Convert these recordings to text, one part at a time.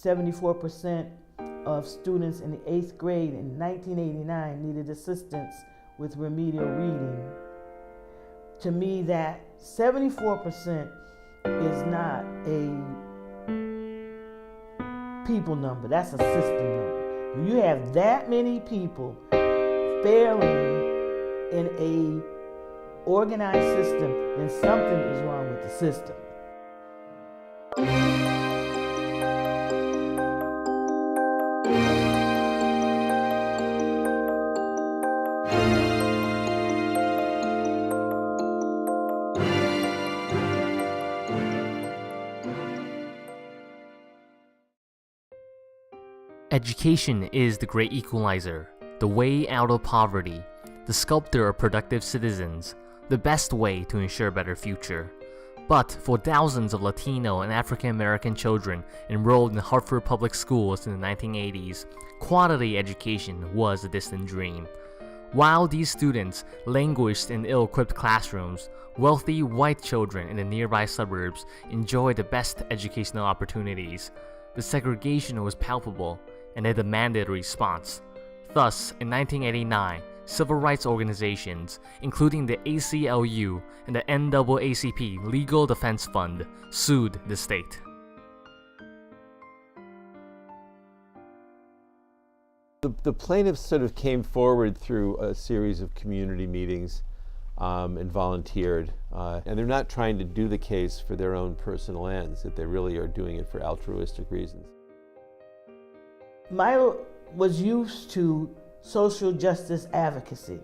74% of students in the 8th grade in 1989 needed assistance with remedial reading. To me, that 74% is not a people number, that's a system number. When you have that many people failing in a organized system, then something is wrong with the system. Education is the great equalizer, the way out of poverty, the sculptor of productive citizens, the best way to ensure a better future. But for thousands of Latino and African American children enrolled in Hartford public schools in the 1980s, quality education was a distant dream. While these students languished in ill-equipped classrooms, wealthy white children in the nearby suburbs enjoyed the best educational opportunities. The segregation was palpable, and they demanded a response. Thus, in 1989, civil rights organizations, including the ACLU and the NAACP Legal Defense Fund, sued the state. The plaintiffs sort of came forward through a series of community meetings and volunteered. And they're not trying to do the case for their own personal ends, that they really are doing it for altruistic reasons. Milo was used to social justice advocacy.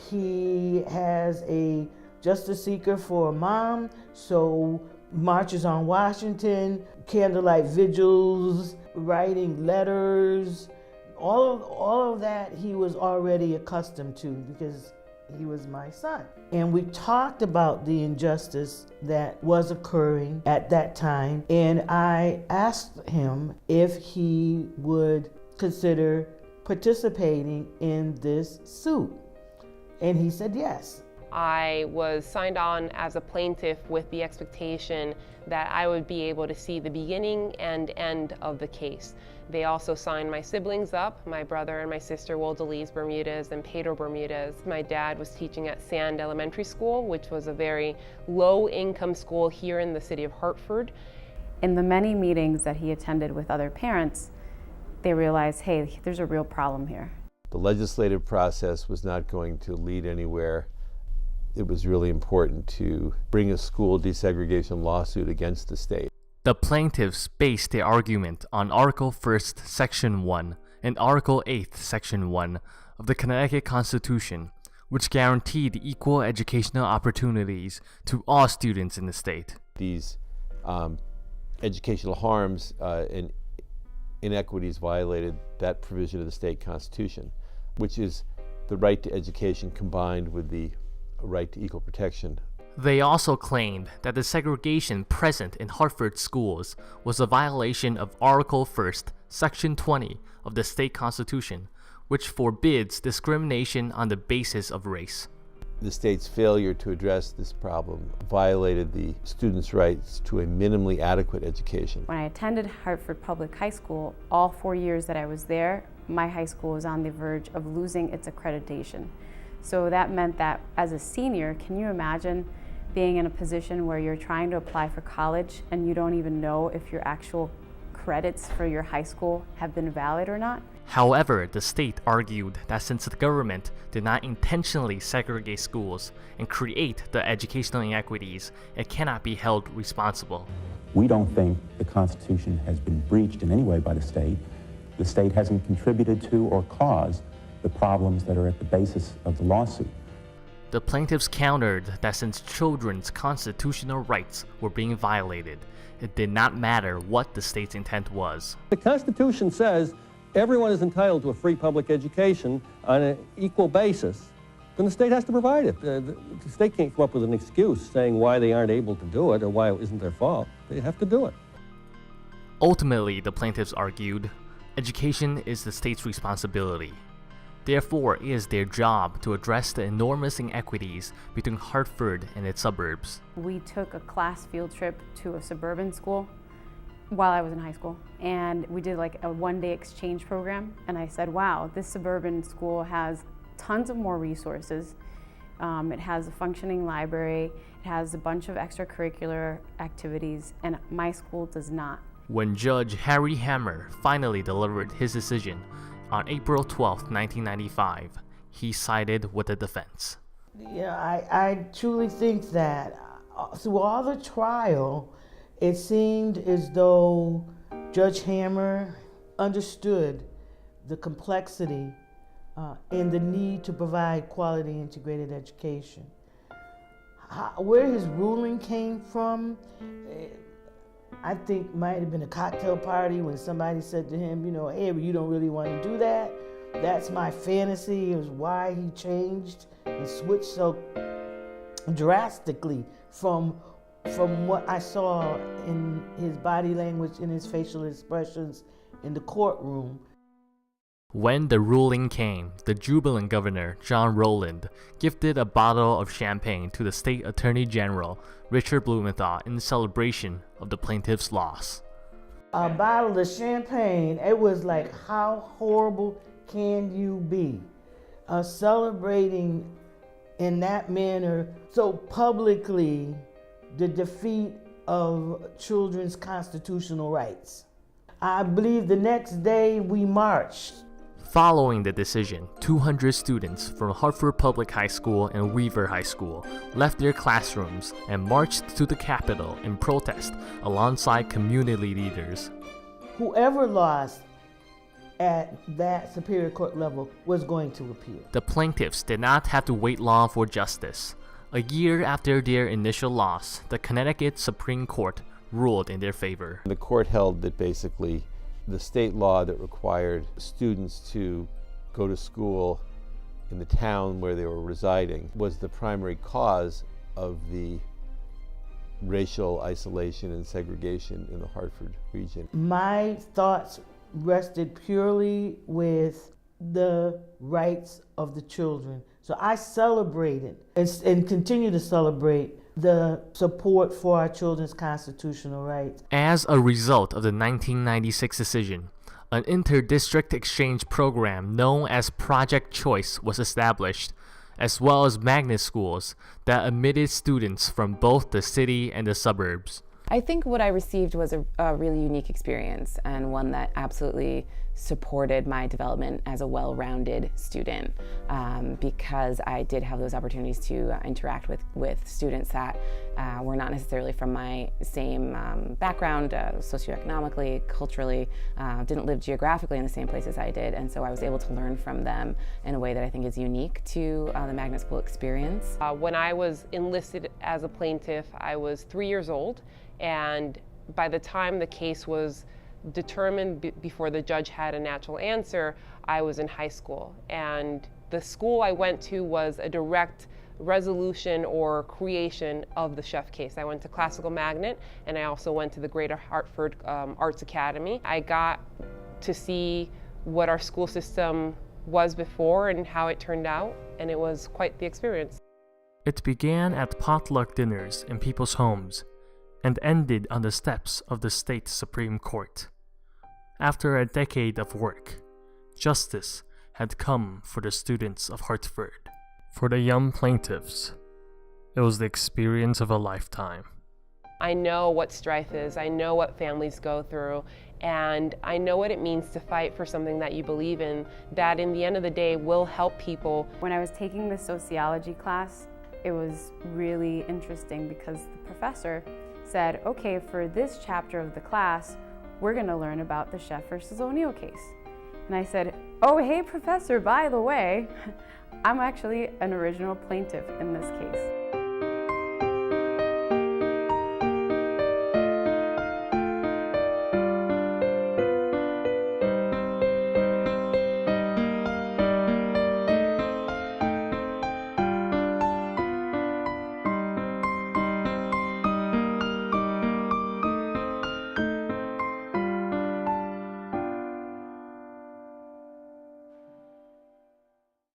He has a justice seeker for a mom, so marches on Washington, candlelight vigils, writing letters, all of that he was already accustomed to because he was my son. And we talked about the injustice that was occurring at that time, and I asked him if he would consider participating in this suit. And he said yes. I was signed on as a plaintiff with the expectation that I would be able to see the beginning and end of the case. They also signed my siblings up, my brother and my sister, Woldeliz Bermudez and Pedro Bermudez. My dad was teaching at Sand Elementary School, which was a very low-income school here in the city of Hartford. In the many meetings that he attended with other parents, they realized, hey, there's a real problem here. The legislative process was not going to lead anywhere. It was really important to bring a school desegregation lawsuit against the state. The plaintiffs based their argument on Article 1st, Section 1 and Article 8th, Section 1 of the Connecticut Constitution, which guaranteed equal educational opportunities to all students in the state. These educational harms and inequities violated that provision of the state constitution, which is the right to education combined with the right to equal protection. They also claimed that the segregation present in Hartford schools was a violation of Article 1st, Section 20 of the state constitution, which forbids discrimination on the basis of race. The state's failure to address this problem violated the students' rights to a minimally adequate education. When I attended Hartford Public High School, all 4 years that I was there, my high school was on the verge of losing its accreditation. So that meant that as a senior, can you imagine being in a position where you're trying to apply for college and you don't even know if your actual credits for your high school have been valid or not? However, the state argued that since the government did not intentionally segregate schools and create the educational inequities, it cannot be held responsible. We don't think the Constitution has been breached in any way by the state. The state hasn't contributed to or caused the problems that are at the basis of the lawsuit. The plaintiffs countered that since children's constitutional rights were being violated, it did not matter what the state's intent was. The Constitution says everyone is entitled to a free public education on an equal basis. Then the state has to provide it. The state can't come up with an excuse saying why they aren't able to do it or why it isn't their fault. They have to do it. Ultimately, the plaintiffs argued, education is the state's responsibility. Therefore, it is their job to address the enormous inequities between Hartford and its suburbs. We took a class field trip to a suburban school. while I was in high school, and we did like a one-day exchange program, and I said, wow, this suburban school has tons of more resources. It has a functioning library, it has a bunch of extracurricular activities, and my school does not. When Judge Harry Hammer finally delivered his decision on April 12, 1995, he sided with the defense. Yeah, I truly think that through all the trial, it seemed as though Judge Hammer understood the complexity and the need to provide quality integrated education. Where his ruling came from, I think might have been a cocktail party when somebody said to him, hey, you don't really want to do that. That's my fantasy, is why he changed and switched so drastically from what I saw in his body language, in his facial expressions in the courtroom. When the ruling came, the jubilant governor, John Rowland, gifted a bottle of champagne to the state attorney general, Richard Blumenthal, in celebration of the plaintiff's loss. A bottle of champagne, it was like, how horrible can you be? Celebrating in that manner so publicly the defeat of children's constitutional rights. I believe the next day we marched. Following the decision, 200 students from Hartford Public High School and Weaver High School left their classrooms and marched to the Capitol in protest alongside community leaders. Whoever lost at that Superior Court level was going to appeal. The plaintiffs did not have to wait long for justice. A year after their initial loss, the Connecticut Supreme Court ruled in their favor. The court held that basically the state law that required students to go to school in the town where they were residing was the primary cause of the racial isolation and segregation in the Hartford region. My thoughts rested purely with the rights of the children. So I celebrated and continue to celebrate the support for our children's constitutional rights. As a result of the 1996 decision, an inter-district exchange program known as Project Choice was established, as well as magnet schools that admitted students from both the city and the suburbs. I think what I received was a really unique experience, and one that absolutely supported my development as a well-rounded student, because I did have those opportunities to interact with students that were not necessarily from my same background, socioeconomically, culturally, didn't live geographically in the same places I did, and so I was able to learn from them in a way that I think is unique to the magnet school experience. When I was enlisted as a plaintiff, I was 3 years old, and by the time the case was determined before the judge had a natural answer, I was in high school. And the school I went to was a direct resolution or creation of the Sheff case. I went to Classical Magnet, and I also went to the Greater Hartford Arts Academy. I got to see what our school system was before and how it turned out, and it was quite the experience. It began at potluck dinners in people's homes and ended on the steps of the state Supreme Court. After a decade of work, justice had come for the students of Hartford. For the young plaintiffs, it was the experience of a lifetime. I know what strife is, I know what families go through, and I know what it means to fight for something that you believe in, that in the end of the day will help people. When I was taking the sociology class, it was really interesting because the professor said, okay, for this chapter of the class, we're going to learn about the Sheff versus O'Neill case. And I said, oh, hey, professor, by the way, I'm actually an original plaintiff in this case.